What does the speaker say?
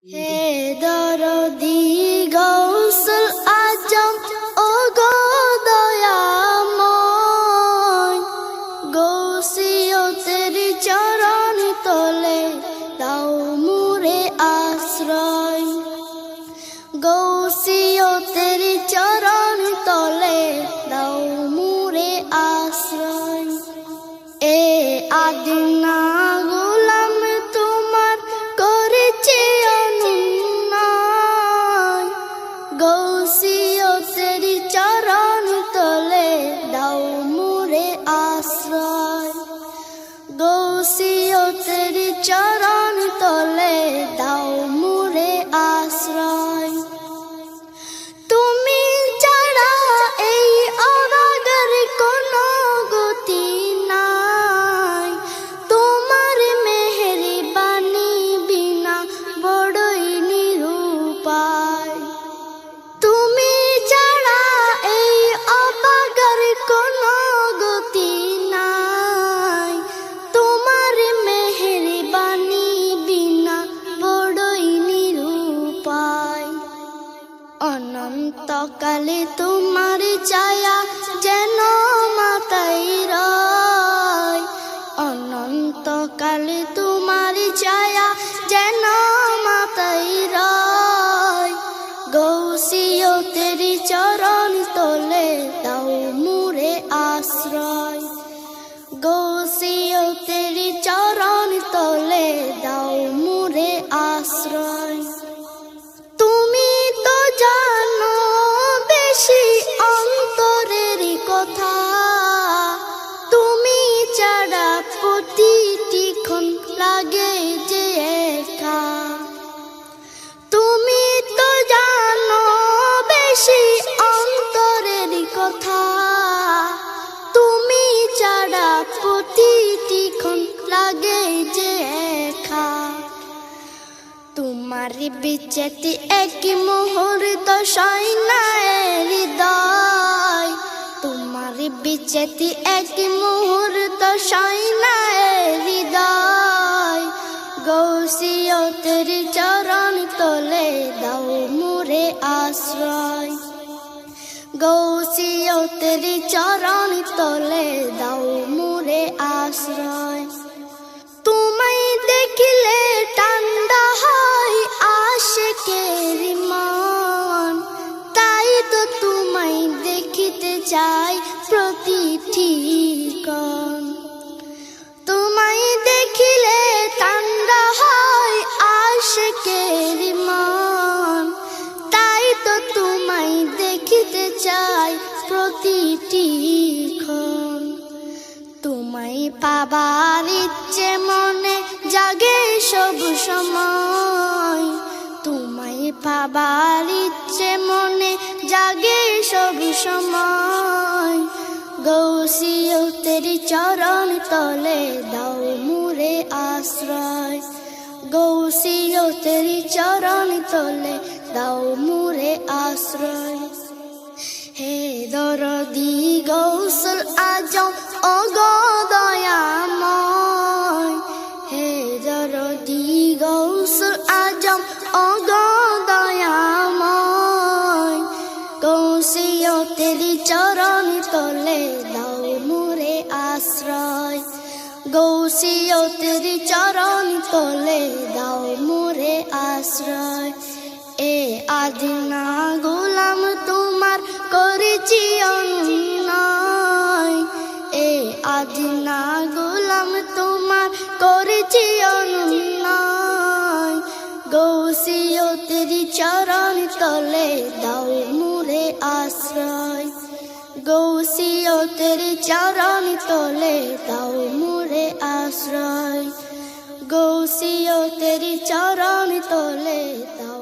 হে দরদি গৌসুল আজম ও গো দয়াময়, গৌসিয়তের চরণ তলে দাও মুরে আশ্রয়। গৌসিয়তের চরণ তলে দাও মুরে আশ্রয়। এ আদিনা গোলাম তোমার করেছে অনুনয়, গৌসিয়তের চরণ তলে দাও মুরে আশ্রয়। গৌসিয়তের চরণ তলে দাও মুরে আশ্রয়। তুমি ছাড়া এই অভাগের কোনো গতি নাই, তোমার মেহেরবানি বিনা বড়ই নিরুপায়। তুমি ছাড়া এই অভাগের কোনো গতি নাই, তোমার মেহেরবানি বিনা বড়ই নিরুপায়। অনন্তকালে তোমার ছায়া যেন মাথায় রয়, অনন্তকালে তোমার ছায়া যেন মাথায় রয়। গৌসিয়তের চরণ তলে দাও মুরে আশ্রয়। গৌসিয়তের চরণ তলে দাও মুরে আশ্রয়। তুমি তো জানো বেশি অন্তরের কথা, তুমি ছাড়া প্রতিটি ক্ষণ লাগে যে একা। তুমি তো জানো বেশি অন্তরের কথা, তুমি ছাড়া প্রতিটি ক্ষণ লাগে যে একা। তোমার বিচ্ছেদে এক মুহূর্ত সয় না হৃদয়, তোমার বিচ্ছেদে এক মুহূর্ত সয় না হৃদয়। গৌসিয়তের চরণ তলে দাও মুরে আশ্রয়। গৌসিয়তের চরণ তলে দাও মুরে আশ্রয়। তোমায় দেখিলে ঠান্ডা হয় আশিকের মন, তাই তো তোমায় দেখিতে চাই প্রতিটি ক্ষণ। তোমায় দেখিলে ঠান্ডা হয় আশিকের মন, তাই তো তোমায় দেখিতে চাই প্রতিটি ক্ষণ। তোমায় পাবার ইচ্ছে মনে জাগে সব সময়, তোমায় পাবার ইচ্ছে মনে জাগে সব সময়। গৌসিয়তের চরণ তলে দাও মুরে আশ্রয়। গৌসিয়তের চরণ তলে দাও মুরে আশ্রয়। হে দরদি গৌসুল আজম ও গো দয়াময়, হে দরদি গৌসুল আজম ও গো দয়াময়। গৌসিয়তের চরণ তলে দাও মুরে আশ্রয়। গৌসিয়তের চরণ তলে দাও মুরে আশ্রয়। এ আদিনা গোলাম তোমার করেছি অনুনয়, এ আদিনা গোলাম তোমার করেছি অনুনয়। গৌসিয়তের চরণ তলে দাও মুরে আশ্রয়। গৌসিয়তের চরণ তলে দাও মুরে আশ্রয়। গৌসিয়তের চরণ তলে দাও